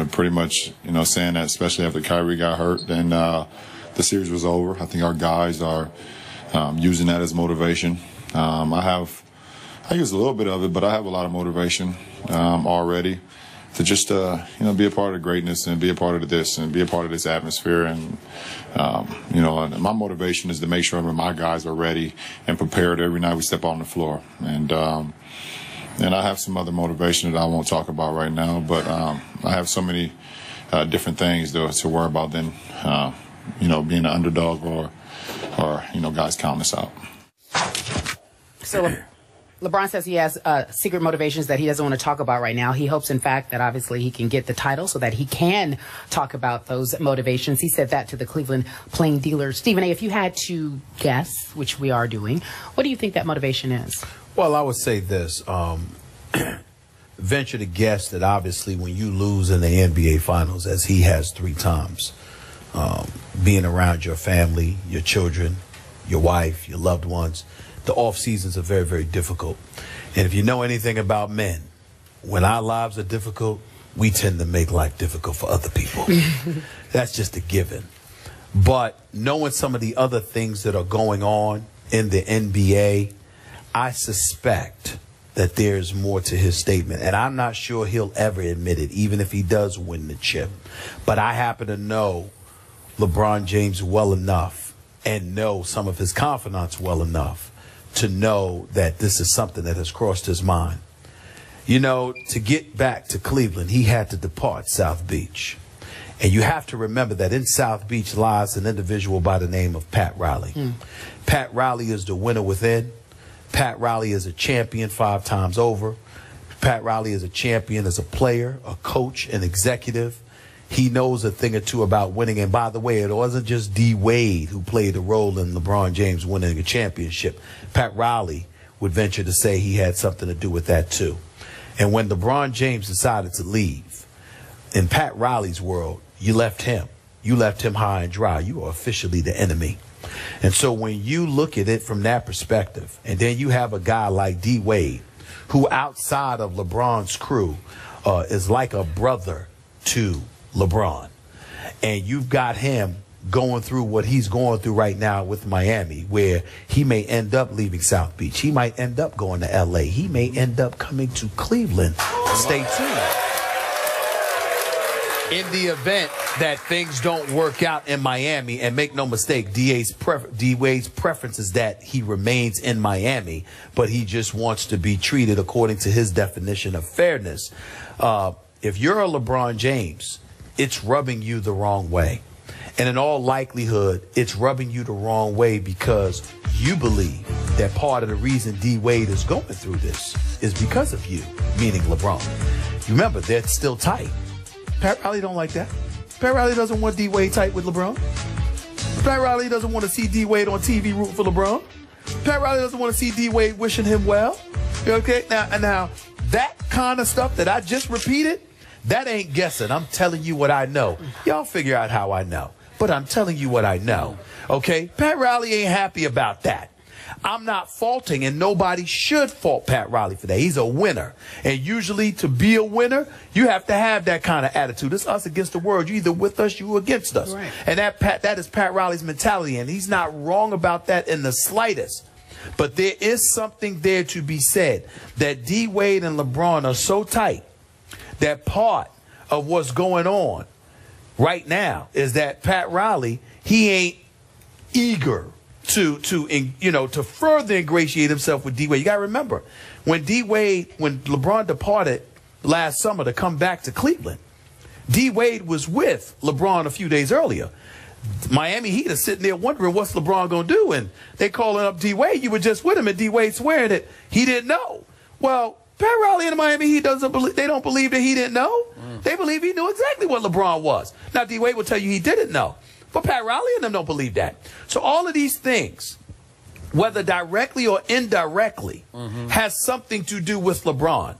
pretty much, saying that, especially after Kyrie got hurt, then the series was over. I think our guys are using that as motivation. I use a little bit of it, but I have a lot of motivation already to just, be a part of the greatness and be a part of this and be a part of this atmosphere. And, and my motivation is to make sure that my guys are ready and prepared every night we step on the floor. And I have some other motivation that I won't talk about right now, but I have so many different things to worry about than, being an underdog or guys counting us out. So LeBron says he has secret motivations that he doesn't want to talk about right now. He hopes, in fact, that obviously he can get the title so that he can talk about those motivations. He said that to the Cleveland Plain Dealers. Stephen A., if you had to guess, which we are doing, what do you think that motivation is? Well, I would say this. Venture to guess that obviously when you lose in the NBA Finals, as he has 3 times, being around your family, your children, your wife, your loved ones, the off seasons are very, very difficult. And if you know anything about men, when our lives are difficult, we tend to make life difficult for other people. That's just a given. But knowing some of the other things that are going on in the NBA, I suspect that there's more to his statement. And I'm not sure he'll ever admit it, even if he does win the chip. But I happen to know LeBron James well enough and know some of his confidants well enough to know that this is something that has crossed his mind. To get back to Cleveland, he had to depart South Beach. And you have to remember that in South Beach lies an individual by the name of Pat Riley. Pat Riley is the winner within. Pat Riley is a champion 5 times over. Pat Riley is a champion as a player, a coach, an executive. He knows a thing or two about winning. And by the way, it wasn't just D. Wade who played a role in LeBron James winning a championship. Pat Riley would venture to say he had something to do with that too. And when LeBron James decided to leave, in Pat Riley's world, you left him. You left him high and dry. You are officially the enemy. And so when you look at it from that perspective, and then you have a guy like D. Wade, who outside of LeBron's crew is like a brother to LeBron, and you've got him going through what he's going through right now with Miami, where he may end up leaving South Beach. He might end up going to L.A. He may end up coming to Cleveland. Stay tuned. In the event that things don't work out in Miami, and make no mistake, D. Wade's preference is that he remains in Miami, but he just wants to be treated according to his definition of fairness. If you're a LeBron James, it's rubbing you the wrong way. And in all likelihood, it's rubbing you the wrong way because you believe that part of the reason D. Wade is going through this is because of you, meaning LeBron. Remember, they're still tight. Pat Riley don't like that. Pat Riley doesn't want D. Wade tight with LeBron. Pat Riley doesn't want to see D. Wade on TV rooting for LeBron. Pat Riley doesn't want to see D. Wade wishing him well. Okay, now that kind of stuff that I just repeated, that ain't guessing. I'm telling you what I know. Y'all figure out how I know. But I'm telling you what I know. Okay? Pat Riley ain't happy about that. I'm not faulting, and nobody should fault Pat Riley for that. He's a winner. And usually to be a winner, you have to have that kind of attitude. It's us against the world. You're either with us, you're against us. Right. And that is Pat Riley's mentality, and he's not wrong about that in the slightest. But there is something there to be said that D. Wade and LeBron are so tight that part of what's going on right now is that Pat Riley, he ain't eager to further ingratiate himself with D. Wade. You got to remember, when LeBron departed last summer to come back to Cleveland, D. Wade was with LeBron a few days earlier. Miami Heat are sitting there wondering what's LeBron going to do, and they calling up D. Wade. You were just with him, and D. Wade swearing that he didn't know. Well, Pat Riley and the Miami Heat don't believe that he didn't know. They believe he knew exactly what LeBron was. Now, D. Wade will tell you he didn't know. But Pat Riley and them don't believe that. So all of these things, whether directly or indirectly, has something to do with LeBron.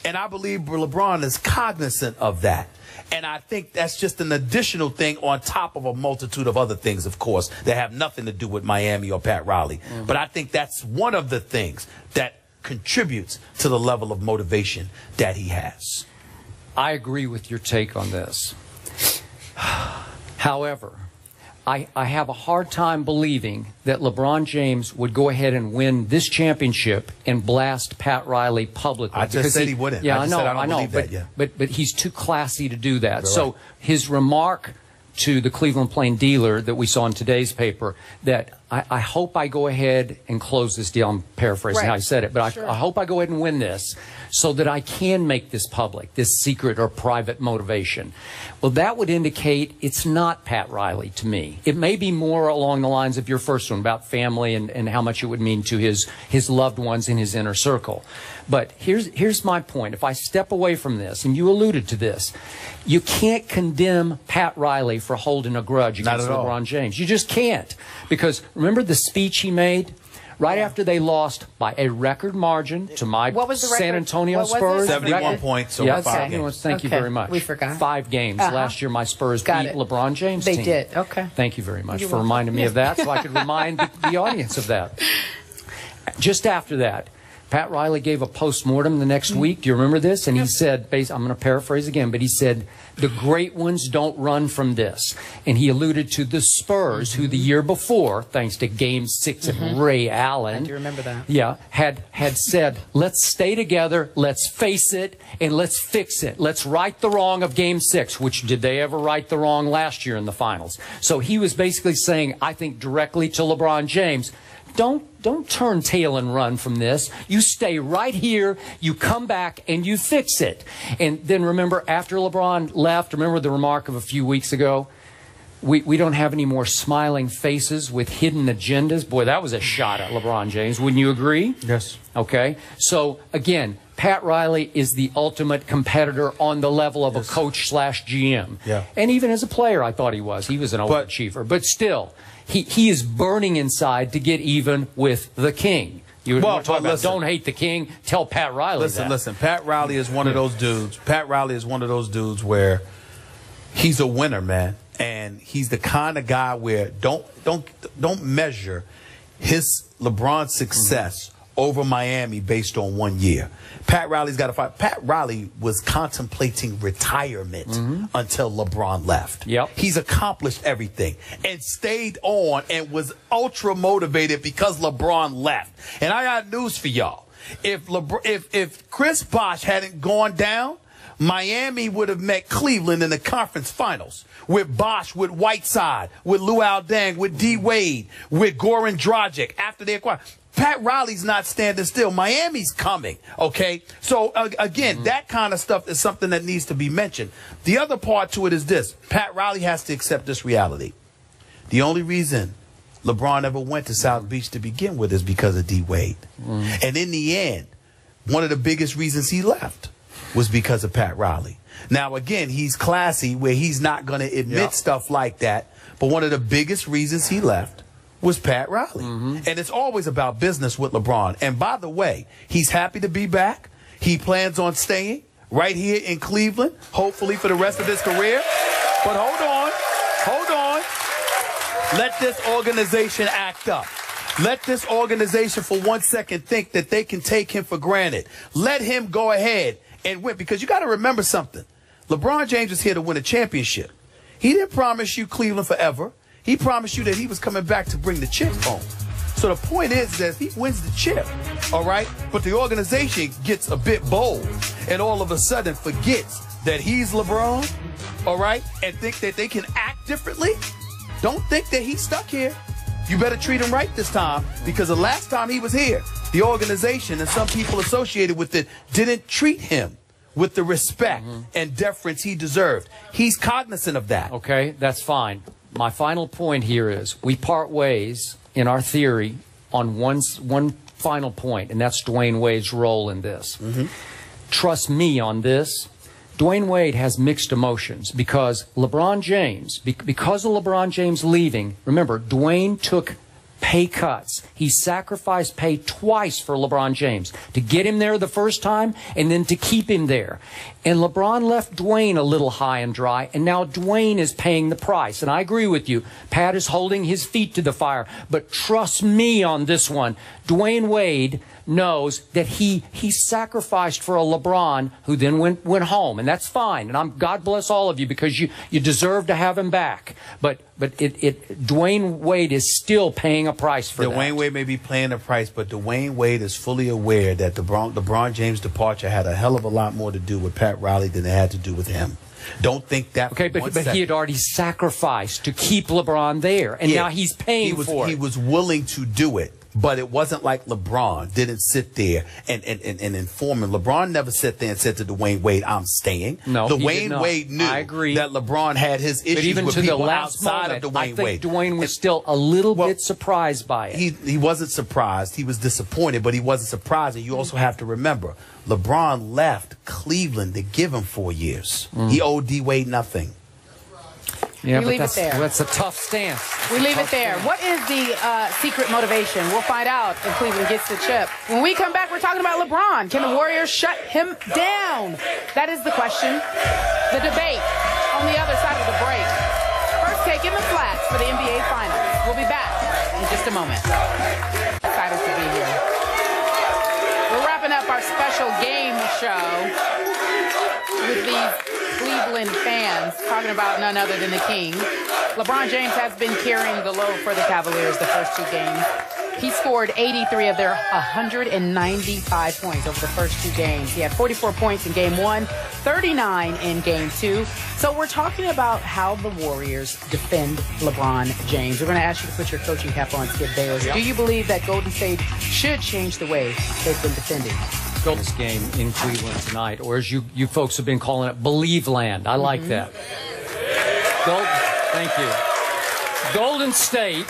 And I believe LeBron is cognizant of that. And I think that's just an additional thing on top of a multitude of other things, of course, that have nothing to do with Miami or Pat Riley. But I think that's one of the things that contributes to the level of motivation that he has. I agree with your take on this. However, I have a hard time believing that LeBron James would go ahead and win this championship and blast Pat Riley publicly. I just said he wouldn't. Yeah, I know. But he's too classy to do that. So his remark to the Cleveland Plain Dealer that we saw in today's paper, that I hope I go ahead and close this deal. I'm paraphrasing how I said it, but I hope I go ahead and win this so that I can make this public, this secret or private motivation. Well, that would indicate it's not Pat Riley to me. It may be more along the lines of your first one about family and how much it would mean to his loved ones in his inner circle. But here's my point. If I step away from this, and you alluded to this, you can't condemn Pat Riley for holding a grudge against LeBron James. You just can't. Because remember the speech he made? Right after they lost by a record margin to my San Antonio Spurs. 71 points over 5 games. Thank you very much. We forgot. 5 games. Last year my Spurs beat LeBron James' team. They did. Okay. Thank you very much for reminding me of that so I could remind the audience of that. Just after that, Pat Riley gave a postmortem the next week. Do you remember this? And he said, I'm going to paraphrase again, but he said, the great ones don't run from this. And he alluded to the Spurs, who the year before, thanks to Game 6 of Ray Allen. I do remember that. Yeah, had said, let's stay together, let's face it, and let's fix it. Let's right the wrong of Game 6, which did they ever right the wrong last year in the finals? So he was basically saying, I think directly to LeBron James, don't turn tail and run from this. You stay right here, you come back, and you fix it. And then remember, after LeBron left, remember the remark of a few weeks ago? We don't have any more smiling faces with hidden agendas. Boy, that was a shot at LeBron James. Wouldn't you agree? Yes. Okay. So, again, Pat Riley is the ultimate competitor on the level of a coach / GM. Yeah. And even as a player, I thought he was. He was an overachiever. But still, he is burning inside to get even with the king. You were talking about don't hate the king. Tell Pat Riley that. Listen. Pat Riley is one of those dudes. Pat Riley is one of those dudes where he's a winner, man. And he's the kind of guy where don't measure his LeBron success over Miami based on 1 year. Pat Riley's got to fight. Pat Riley was contemplating retirement until LeBron left. Yep. He's accomplished everything and stayed on and was ultra motivated because LeBron left. And I got news for y'all. If Chris Bosh hadn't gone down, Miami would have met Cleveland in the conference finals with Bosh, with Whiteside, with Luol Deng, with D. Wade, with Goran Dragic after they acquired. Pat Riley's not standing still. Miami's coming, okay? So, again, that kind of stuff is something that needs to be mentioned. The other part to it is this. Pat Riley has to accept this reality. The only reason LeBron ever went to South Beach to begin with is because of D. Wade. And in the end, one of the biggest reasons he left was because of Pat Riley. Now, again, he's classy where he's not going to admit stuff like that. But one of the biggest reasons he left was Pat Riley. And it's always about business with LeBron. And by the way, he's happy to be back. He plans on staying right here in Cleveland, hopefully for the rest of his career. But hold on. Let this organization act up. Let this organization for 1 second think that they can take him for granted. Let him go ahead and win. Because you got to remember something. LeBron James is here to win a championship. He didn't promise you Cleveland forever. He promised you that he was coming back to bring the chip home. So the point is that if he wins the chip, all right, but the organization gets a bit bold and all of a sudden forgets that he's LeBron, all right, and think that they can act differently, don't think that he's stuck here. You better treat him right this time, because the last time he was here, the organization and some people associated with it didn't treat him with the respect and deference he deserved. He's cognizant of that. Okay, that's fine. My final point here is we part ways in our theory on one final point, and that's Dwayne Wade's role in this. Trust me on this. Dwayne Wade has mixed emotions because LeBron James, because of LeBron James leaving, remember, Dwayne took pay cuts. He sacrificed pay twice for LeBron James, to get him there the first time and then to keep him there. And LeBron left Dwayne a little high and dry, and now Dwayne is paying the price. And I agree with you. Pat is holding his feet to the fire. But trust me on this one. Dwayne Wade knows that he sacrificed for a LeBron who then went home, and that's fine. And God bless all of you because you deserve to have him back. But Dwayne Wade is still paying a price for that. Dwayne Wade may be paying a price, but Dwayne Wade is fully aware that LeBron James' departure had a hell of a lot more to do with Pat Riley than it had to do with him. Don't think that. Okay, but he had already sacrificed to keep LeBron there, and now he's paying for it. He was willing to do it, but it wasn't like LeBron didn't sit there and inform him. LeBron never sat there and said to Dwayne Wade, "I'm staying." No, Dwayne Wade knew that LeBron had his issues even with to people the last outside moment, of Dwayne Wade. I think Dwayne was still a little bit surprised by it. He wasn't surprised. He was disappointed, but he wasn't surprised. And you also have to remember, LeBron left Cleveland to give him 4 years. He owed D. Wade nothing. Yeah, we leave it there. That's a tough stance. We leave it there. What is the secret motivation? We'll find out if Cleveland gets the chip. When we come back, we're talking about LeBron. Can the Warriors shut him down? That is the question. The debate on the other side of the break. First take in the flats for the NBA Finals. We'll be back in just a moment. Excited to be here. We're wrapping up our special game show with these Cleveland fans talking about none other than the King. LeBron James has been carrying the load for the Cavaliers the first 2 games. He scored 83 of their 195 points over the first 2 games. He had 44 points in Game 1, 39 in Game 2. So we're talking about how the Warriors defend LeBron James. We're going to ask you to put your coaching cap on, Skip Bayless. Do you believe that Golden State should change the way they've been defending this game in Cleveland tonight, or as you folks have been calling it, Believe Land? I like that. Thank you. Golden State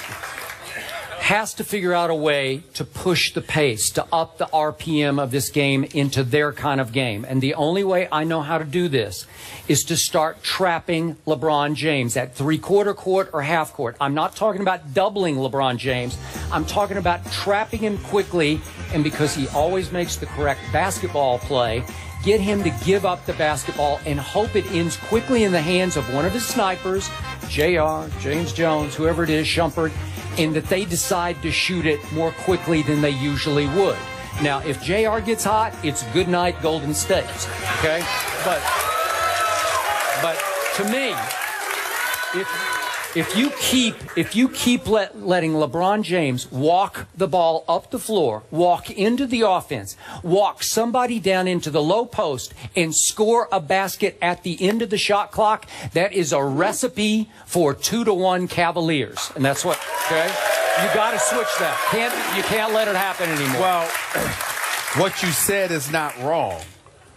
has to figure out a way to push the pace, to up the RPM of this game into their kind of game. And the only way I know how to do this is to start trapping LeBron James at three-quarter court or half court. I'm not talking about doubling LeBron James. I'm talking about trapping him quickly, and because he always makes the correct basketball play, get him to give up the basketball and hope it ends quickly in the hands of one of his snipers, JR, James Jones, whoever it is, Shumpert, and that they decide to shoot it more quickly than they usually would. Now, if JR gets hot, it's good night Golden State, okay? But to me, if you keep letting LeBron James walk the ball up the floor, walk into the offense, walk somebody down into the low post, and score a basket at the end of the shot clock, that is a recipe for 2-1 Cavaliers. And that's what, okay? You got to switch that. You can't let it happen anymore. Well, what you said is not wrong,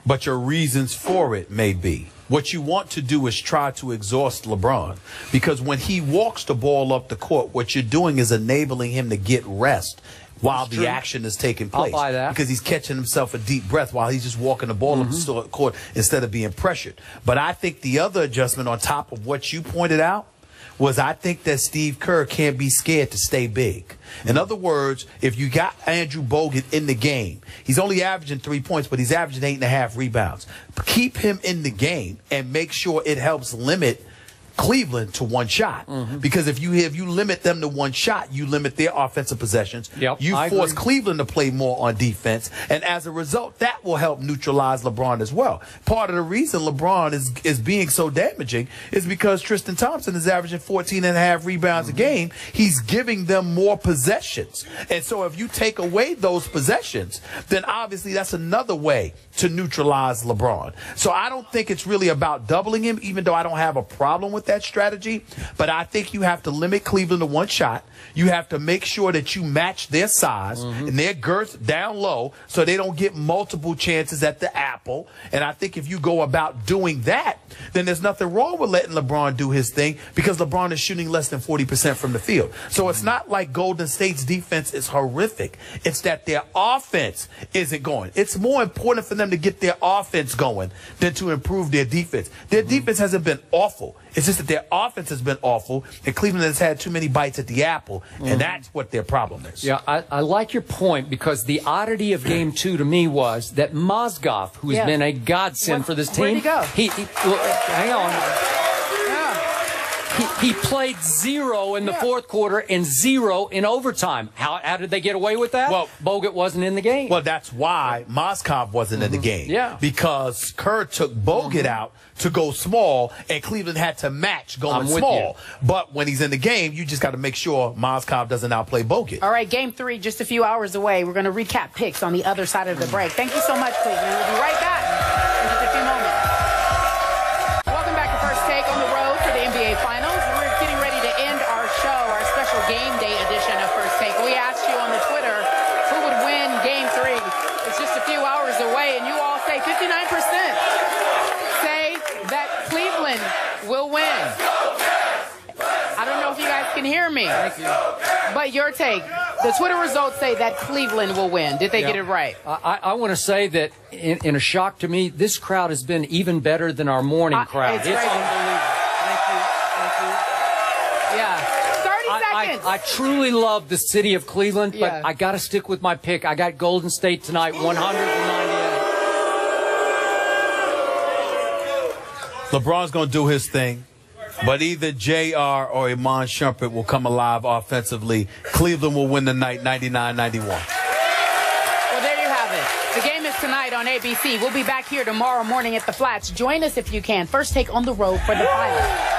but your reasons for it may be. What you want to do is try to exhaust LeBron, because when he walks the ball up the court, what you're doing is enabling him to get rest while the action is taking place. I'll buy that. Because he's catching himself a deep breath while he's just walking the ball up the court instead of being pressured. But I think the other adjustment on top of what you pointed out was I think that Steve Kerr can't be scared to stay big. In other words, if you got Andrew Bogut in the game, he's only averaging 3 points, but he's averaging 8.5 rebounds. Keep him in the game and make sure it helps limit Cleveland to one shot. Because if you limit them to one shot, you limit their offensive possessions. You force Cleveland to play more on defense, and as a result, that will help neutralize LeBron as well. Part of the reason LeBron is being so damaging is because Tristan Thompson is averaging 14.5 rebounds a game. He's giving them more possessions, and so if you take away those possessions, then obviously that's another way to neutralize LeBron. So I don't think it's really about doubling him, even though I don't have a problem with that strategy. But I think you have to limit Cleveland to one shot. You have to make sure that you match their size and their girth down low so they don't get multiple chances at the apple. And I think if you go about doing that, then there's nothing wrong with letting LeBron do his thing, because LeBron is shooting less than 40% from the field. So it's not like Golden State's defense is horrific. It's that their offense isn't going. It's more important for them to get their offense going than to improve their defense. Their defense hasn't been awful. It's just that their offense has been awful, and Cleveland has had too many bites at the apple, and that's what their problem is. Yeah, I like your point, because the oddity of Game 2 to me was that Mozgov, who has been a godsend for this team. Where'd he go? Well, hang on. He played 0 in the fourth quarter and 0 in overtime. How did they get away with that? Well, Bogut wasn't in the game. Well, that's why Mozgov wasn't in the game. Yeah. Because Kerr took Bogut out to go small, and Cleveland had to match going small. But when he's in the game, you just got to make sure Mozgov doesn't outplay Bogut. All right, game 3 just a few hours away. We're going to recap picks on the other side of the break. Thank you so much, Cleveland. We'll be right back in just a few moments. Welcome back to First Take on the road for the NBA Finals. We're getting ready to end our show, our special game day edition of First Take. We asked you on the Twitter who would win game 3. It's just a few hours away, and you all say 59% say that Cleveland will win. I don't know if you guys can hear me. Thank you. But your take, the Twitter results say that Cleveland will win. Did they get it right? I want to say that in a shock to me, this crowd has been even better than our morning crowd. It's crazy. Unbelievable. Thank you. Yeah. 30 seconds. I truly love the city of Cleveland, but Yeah. I got to stick with my pick. I got Golden State tonight, 198. LeBron's going to do his thing, but either JR or Iman Shumpert will come alive offensively. Cleveland will win the night 99-91. Well, there you have it. The game is tonight on ABC. We'll be back here tomorrow morning at the Flats. Join us if you can. First Take on the road for the Finals.